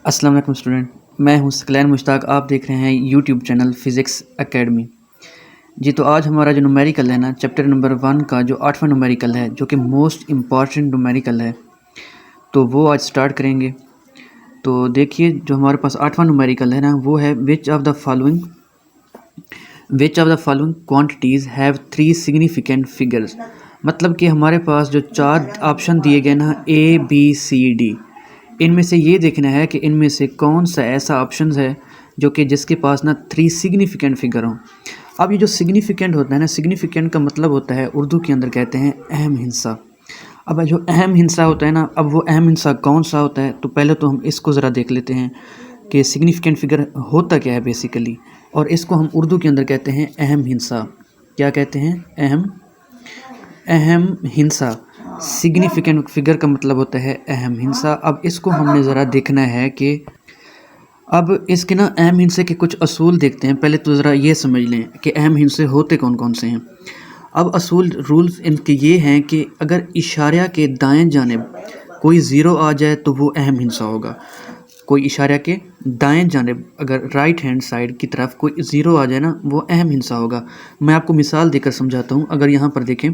अस्सलाम वालेकुम स्टूडेंट। मैं हूं सकलैन मुश्ताक। आप देख रहे हैं यूट्यूब चैनल फ़िज़िक्स एकेडमी। जी, तो आज हमारा जो न्यूमेरिकल है ना, चैप्टर नंबर 1 का जो 8वां न्यूमेरिकल है, जो कि मोस्ट इम्पॉर्टेंट न्यूमेरिकल है, तो वो आज स्टार्ट करेंगे। तो देखिए, जो हमारे पास 8वां न्यूमेरिकल है ना, वो है which of the following quantities have 3 significant figures. मतलब कि हमारे पास जो 4 ऑप्शन दिए गए ना, ए बी सी डी, इनमें से ये देखना है कि इनमें से कौन सा ऐसा ऑप्शन है जो कि जिसके पास ना 3 सिग्निफिकेंट फिगर हों। अब ये जो सिग्निफिकेंट होता है ना, सिग्निफिकेंट का मतलब होता है, उर्दू के अंदर कहते हैं अहम हिस्सा। अब जो अहम हिस्सा होता है ना, अब वो अहम हिस्सा कौन सा होता है, तो पहले तो हम इसको ज़रा देख लेते हैं कि सिग्निफिकेंट फिगर होता क्या है बेसिकली। और इसको हम उर्दू के अंदर कहते हैं अहम हिस्सा। क्या कहते हैं? अहम अहम हिंसा। सिग्निफिकेंट फिगर का मतलब होता है अहम हिंसा। अब इसको हमने ज़रा देखना है कि अब इसके ना अहम हिंसे के कुछ असूल देखते हैं। पहले तो ज़रा ये समझ लें कि अहम हिंसे होते कौन कौन से हैं। अब असूल रूल्स इनके ये हैं कि अगर इशारा के दाएं जानिब कोई ज़ीरो आ जाए तो वो अहम हिंसा होगा। कोई इशारा के दाएं जानिब अगर राइट हैंड साइड की तरफ कोई ज़ीरो आ जाए ना, वो अहम हिंसा होगा। मैं आपको मिसाल देकर समझाता हूँ। अगर यहाँ पर देखें,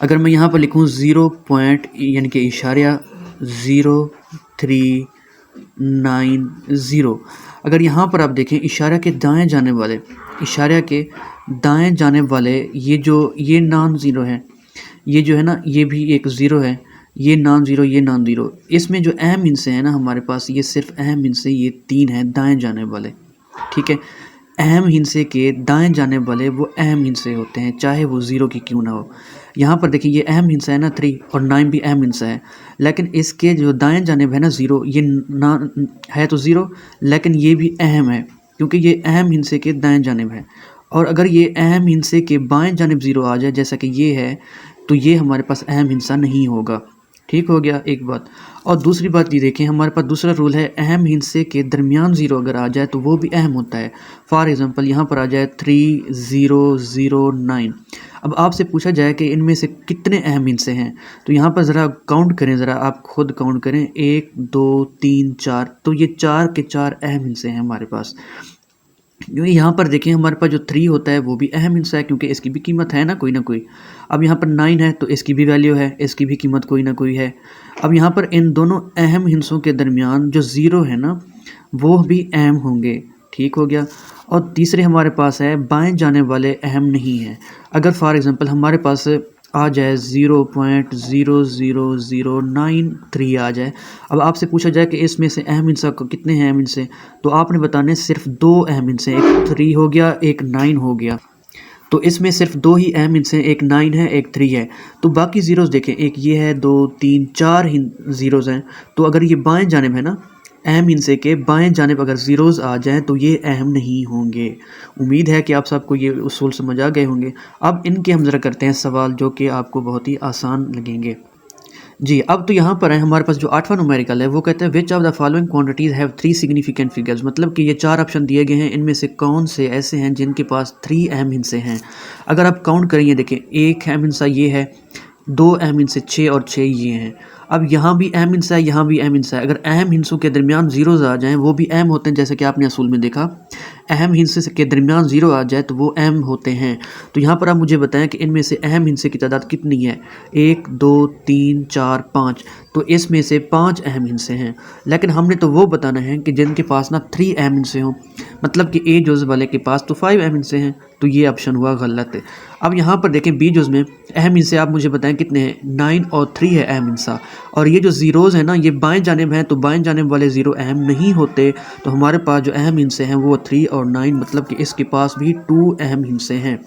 अगर मैं यहाँ पर लिखूँ 0 पॉइंट यानी कि इशारा 0390, अगर यहाँ पर आप देखें इशारा के दाएं जाने वाले ये नॉन ज़ीरो है, ये जो है ना, ये भी एक ज़ीरो है, ये नॉन ज़ीरो। इसमें जो अहम हिस्से हैं ना हमारे पास, ये सिर्फ अहम हिस्से ये 3 हैं दाएं जाने वाले। ठीक है, अहम हिस्से के दाएं जाने वाले वो अहम हिस्से होते हैं, चाहे वो ज़ीरो की क्यों ना हो। यहाँ पर देखिए, ये अहम हिस्सा है ना 3, और 9 भी अहम हिस्सा है, लेकिन इसके जो दाएं जानिब है ना 0, ये ना है तो 0, लेकिन ये भी अहम है क्योंकि ये अहम हिस्से के दाएं जानिब है। और अगर ये अहम हिस्से के बाएं जानिब 0 आ जाए, जैसा कि ये है, तो ये हमारे पास अहम हिस्सा नहीं होगा। ठीक हो गया एक बात। और दूसरी बात ये देखें, हमारे पास दूसरा रूल है, अहम हिस्से के दरमियान 0 अगर आ जाए तो वो भी अहम होता है। फॉर एग्ज़ाम्पल यहाँ पर आ जाए 3009। अब आपसे पूछा जाए कि इनमें से कितने अहम हिस्से हैं, तो यहाँ पर ज़रा काउंट करें, ज़रा आप खुद काउंट करें, 1 2 3 4, तो ये 4 के 4 अहम हिस्से हैं हमारे पास। क्योंकि यहाँ पर देखें, हमारे पास जो 3 होता है वो भी अहम हिस्सा है, क्योंकि इसकी भी कीमत है ना कोई ना कोई। अब यहाँ पर 9 है तो इसकी भी वैल्यू है, इसकी भी कीमत कोई ना कोई है। अब यहाँ पर इन दोनों अहम हिस्सों के दरमियान जो 0 है ना, वो भी अहम होंगे। ठीक हो गया। और तीसरे हमारे पास है, बाएं जाने वाले अहम नहीं हैं। अगर फॉर एग्ज़ाम्पल हमारे पास आ जाए 0.00093 आ जाए, अब आपसे पूछा जाए कि इसमें से अहम हिस्सा कितने हैं अहम हिस्से, तो आपने बताने सिर्फ 2 अहम हिस्से, एक 3 हो गया, एक 9 हो गया। तो इसमें सिर्फ 2 ही अहम हिस्से हैं, एक 9 है, एक 3 है। तो बाकी ज़ीरोज़ देखें, एक ये है, 2 3 4 ही ज़ीरोज़ हैं। तो अगर ये बाएं जानिब है ना, अहम हिस्से के बाएं जानिब अगर ज़ीरोज़ आ जाएँ तो ये अहम नहीं होंगे। उम्मीद है कि आप सबको ये उसूल समझ आ गए होंगे। अब इनके हम ज़रा करते हैं सवाल, जो कि आपको बहुत ही आसान लगेंगे। जी, अब तो यहाँ पर है हमारे पास जो 8वां न्यूमेरिकल है, वो कहते हैं which of the following quantities have 3 significant figures. मतलब कि ये 4 ऑप्शन दिए गए हैं, इनमें से कौन से ऐसे हैं जिनके पास 3 अहम हिस्से हैं। अगर आप काउंट करेंगे, देखें, एक अहम हिस्सा ये है, 2 अहम हिस्से 6 और 6 ये हैं। अब यहाँ भी अहम हिस्सा है, यहाँ भी अहम हिस्सा है। अगर अहम हिस्सों के दरमियान ज़ीरोज़ आ जाएँ, वो भी अहम होते हैं, जैसे कि आपने असूल में देखा, अहम हिस्से के दरमियान 0 आ जाए तो वो अहम होते हैं। तो यहाँ पर आप मुझे बताएं कि इनमें से अहम हिस्से की तादाद कितनी है। 1 2 3 4 5, तो इसमें से 5 अहम हिस्से हैं। लेकिन हमने तो वो बताना है कि जिनके पास ना 3 अहम हिस्से हों, मतलब कि ए जुज़ वाले के पास तो 5 अहम हिस्से हैं, तो ये ऑप्शन हुआ गलत है। अब यहाँ पर देखें, बी जुज़ में अहम हिस्से आप मुझे बताएं कितने हैं। 9 और 3 है अहम हिस्सा, और ये जो ज़ीरोज़ हैं ना, ये बाएं जानिब हैं, तो बाएं जानिब वाले 0 अहम नहीं होते। तो हमारे पास जो अहम हिस्से हैं वो 3 और 9, मतलब कि इसके पास भी 2 अहम हिस्से हैं।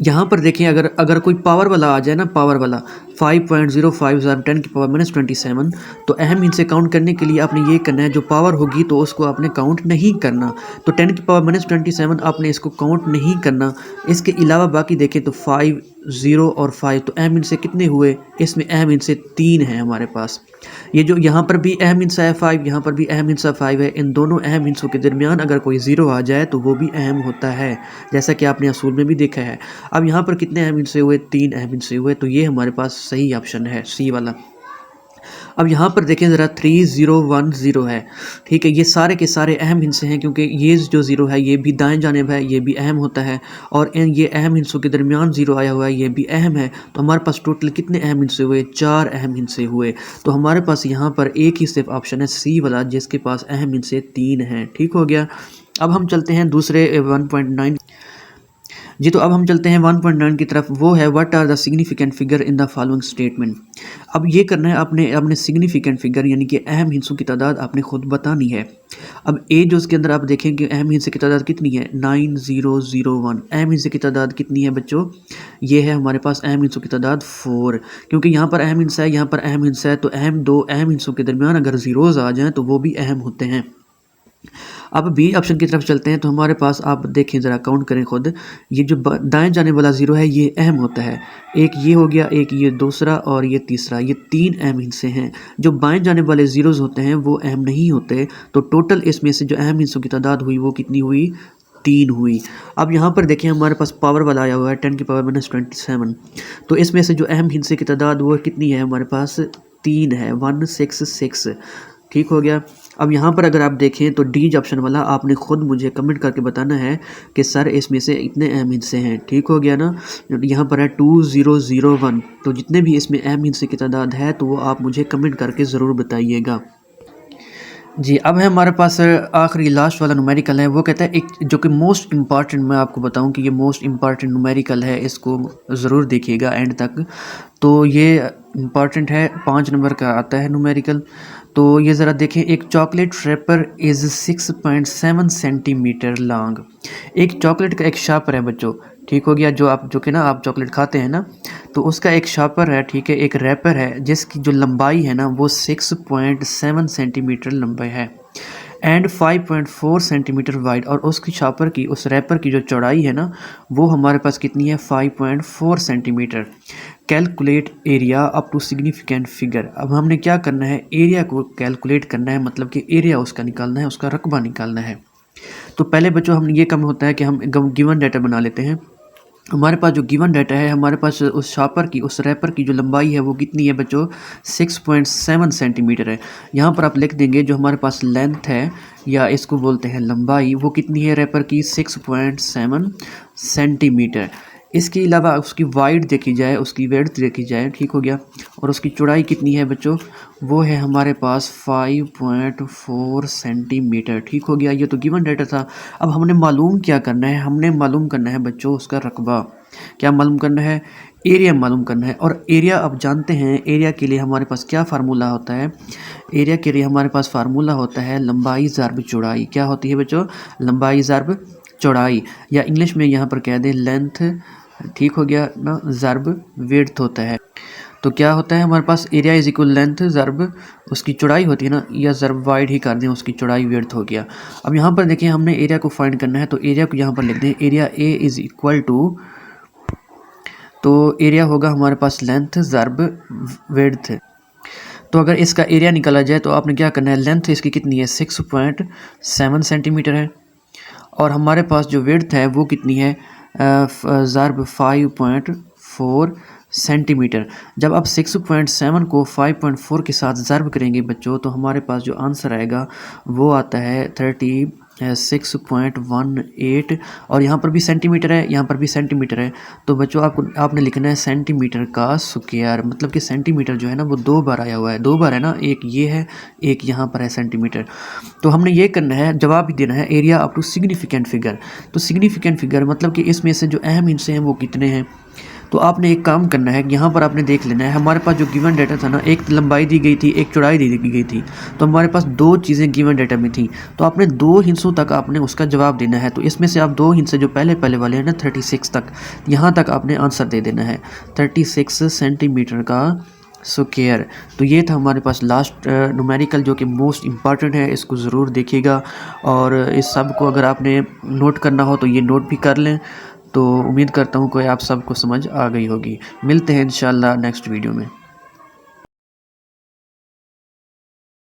यहाँ पर देखें, अगर कोई पावर वाला आ जाए ना, पावर वाला 5.050 10⁻⁻27, तो अहम हिस्से काउंट करने के लिए आपने ये करना है, जो पावर होगी तो उसको आपने काउंट नहीं करना। तो 10⁻⁻27 आपने इसको काउंट नहीं करना। इसके अलावा बाकी देखें तो 5 0 और 5, तो अहम हिस्से कितने हुए, इसमें अहम हिस्से 3 हैं हमारे पास। ये जो यहाँ पर भी अहम हिस्सा है 5, यहाँ पर भी अहम हिस्सा 5 है। इन दोनों अहम हिस्सों के दरमियान अगर कोई 0 आ जाए तो वो भी अहम होता है, जैसा कि आपने असूल में भी देखा है। अब यहाँ पर कितने अहम हिस्से हुए, 3 अहम हिस्से हुए, तो ये हमारे पास सही ऑप्शन है, सी वाला। अब यहाँ पर देखें ज़रा 3010 है, ठीक है। ये सारे के सारे अहम हिस्से हैं, क्योंकि ये जो ज़ीरो है ये भी दाएं जानिब है, ये भी अहम होता है, और ये अहम हिस्सों के दरमियान ज़ीरो आया हुआ है, ये भी अहम है। तो हमारे पास टोटल कितने अहम हिस्से हुए? 4 अहम हिस्से हुए। तो हमारे पास यहाँ पर एक ही सिर्फ ऑप्शन है सी वाला, जिसके पास अहम हिस्से 3 हैं। ठीक हो गया। अब हम चलते हैं दूसरे 1.9 जी। तो अब हम चलते हैं 1.9 की तरफ। वो है what are the significant figure in the following statement. अब ये करना है आपने अपने सिग्निफिकेंट फिगर यानी कि अहम हिस्सों की तादाद आपने खुद बतानी है। अब ए जो उसके अंदर आप देखें कि अहम हिस्से की तादाद कितनी है? 9001। अहम हिस्से की तादाद कितनी है बच्चों? ये है हमारे पास अहम हिस्सों की तादाद 4, क्योंकि यहाँ पर अहम हिस्सा है, यहाँ पर अहम हिस्सा है, तो दो अहम हिस्सों के दरमियान अगर ज़ीरोज़ आ जाएँ तो वो भी अहम होते हैं। अब बी ऑप्शन की तरफ चलते हैं। तो हमारे पास आप देखें ज़रा काउंट करें खुद, ये जो दाएं जाने वाला ज़ीरो है ये अहम होता है। एक ये हो गया, एक ये दूसरा और ये तीसरा, ये 3 अहम हिस्से हैं। जो बाएं जाने वाले ज़ीरोज़ होते हैं वो अहम नहीं होते। तो टोटल इसमें से जो अहम हिस्सों की तादाद हुई वो कितनी हुई? 3 हुई। अब यहाँ पर देखें हमारे पास पावर वाला आया हुआ है 10 की पावर -27। तो इसमें से जो अहम हिस्से की तादाद वो कितनी है? हमारे पास 3 है, 166। ठीक हो गया। अब यहाँ पर अगर आप देखें तो डी ऑप्शन वाला आपने खुद मुझे कमेंट करके बताना है कि सर इसमें से इतने अहम हिस्से हैं। ठीक हो गया ना। यहाँ पर है 2001। तो जितने भी इसमें अहम हिस्से की तादाद है तो वो आप मुझे कमेंट करके ज़रूर बताइएगा जी। अब है हमारे पास आखिरी लास्ट वाला न्यूमेरिकल है। वो कहता है एक जो कि मोस्ट इम्पॉर्टेंट, मैं आपको बताऊं कि ये मोस्ट इम्पॉर्टेंट न्यूमेरिकल है, इसको ज़रूर देखिएगा एंड तक। तो ये इम्पॉर्टेंट है, 5 नंबर का आता है न्यूमेरिकल। तो ये ज़रा देखें, एक chocolate wrapper is 6.7 centimetre long. एक चॉकलेट का एक शापर है बच्चों, ठीक हो गया। जो कि ना आप चॉकलेट खाते हैं ना, तो उसका एक शापर है, ठीक है, एक रैपर है जिसकी जो लंबाई है ना वो 6.7 सेंटीमीटर लंबाई है एंड 5.4 सेंटीमीटर वाइड। और उसकी शापर की, उस रैपर की जो चौड़ाई है ना वो हमारे पास कितनी है? 5.4 centimetre. Calculate area up to significant figure. अब हमने क्या करना है? एरिया को कैलकुलेट करना है, मतलब कि एरिया उसका निकालना है, उसका रकबा निकालना है। तो पहले बच्चों हम ये कम होता है कि हम गिवन डाटा बना लेते हैं। हमारे पास जो गिवन डाटा है, हमारे पास उस शापर की, उस रैपर की जो लंबाई है वो कितनी है बच्चों? 6.7 सेंटीमीटर है। यहाँ पर आप लिख देंगे जो हमारे पास लेंथ है या इसको बोलते हैं लंबाई, वो कितनी है रैपर की? 6.7 सेंटीमीटर। इसके अलावा उसकी वाइड देखी जाए, उसकी विड्थ देखी जाए, ठीक हो गया। और उसकी चौड़ाई कितनी है बच्चों? वो है हमारे पास 5.4 सेंटीमीटर। ठीक हो गया। ये तो गिवन डाटा था। अब हमने मालूम क्या करना है? हमने मालूम करना है बच्चों उसका रकबा। क्या मालूम करना है? एरिया मालूम करना है। और एरिया आप जानते हैं, एरिया के लिए हमारे पास क्या फार्मूला होता है? एरिया के लिए हमारे पास फार्मूला होता है लंबाई ज़र्ब चौड़ाई। क्या होती है बच्चों? लंबाई ज़र्ब चौड़ाई, या इंग्लिश में यहाँ पर कह दें लेंथ, ठीक हो गया ना, ज़र्ब विड्थ होता है। तो क्या होता है हमारे पास? एरिया इज इक्वल लेंथ ज़र्ब उसकी चौड़ाई होती है ना, या ज़र्ब वाइड ही कर दें, उसकी चौड़ाई विड्थ हो गया। अब यहाँ पर देखिए हमने एरिया को फाइंड करना है, तो एरिया को यहाँ पर लिख दें, area A is equal to, तो एरिया होगा हमारे पास लेंथ ज़र्ब विड्थ। तो अगर इसका एरिया निकाला जाए तो आपने क्या करना है? लेंथ इसकी कितनी है? 6.7 सेंटीमीटर है, और हमारे पास जो विड्थ है वो कितनी है? ज़र्ब 5.4 सेंटीमीटर। जब आप 6.7 को 5.4 के साथ ज़र्ब करेंगे बच्चों, तो हमारे पास जो आंसर आएगा वो आता है 36.18। और यहाँ पर भी सेंटीमीटर है, यहाँ पर भी सेंटीमीटर है। तो बच्चों आपने लिखना है सेंटीमीटर का स्क्वायर, मतलब कि सेंटीमीटर जो है ना वो 2 बार आया हुआ है, 2 बार है ना, एक ये है, एक यहाँ पर है सेंटीमीटर। तो हमने ये करना है, जवाब भी देना है area up to significant figure. तो सिग्निफिकेंट फिगर मतलब कि इसमें से जो अहम हिस्से हैं वो कितने हैं। तो आपने एक काम करना है, यहाँ पर आपने देख लेना है, हमारे पास जो गिवन डाटा था ना, एक लंबाई दी गई थी, एक चौड़ाई दी गई थी। तो हमारे पास 2 चीज़ें गिवन डाटा में थी, तो आपने 2 हिस्सों तक आपने उसका जवाब देना है। तो इसमें से आप 2 हिस्से जो पहले वाले हैं ना 36 तक, यहाँ तक आपने आंसर दे देना है 36 सेंटीमीटर का स्क्वायर। तो ये था हमारे पास लास्ट न्यूमेरिकल जो कि मोस्ट इम्पॉर्टेंट है, इसको ज़रूर देखिएगा। और इस सब को अगर आपने नोट करना हो तो ये नोट भी कर लें। तो उम्मीद करता हूँ कि आप सबको समझ आ गई होगी। मिलते हैं इंशाल्लाह नेक्स्ट वीडियो में।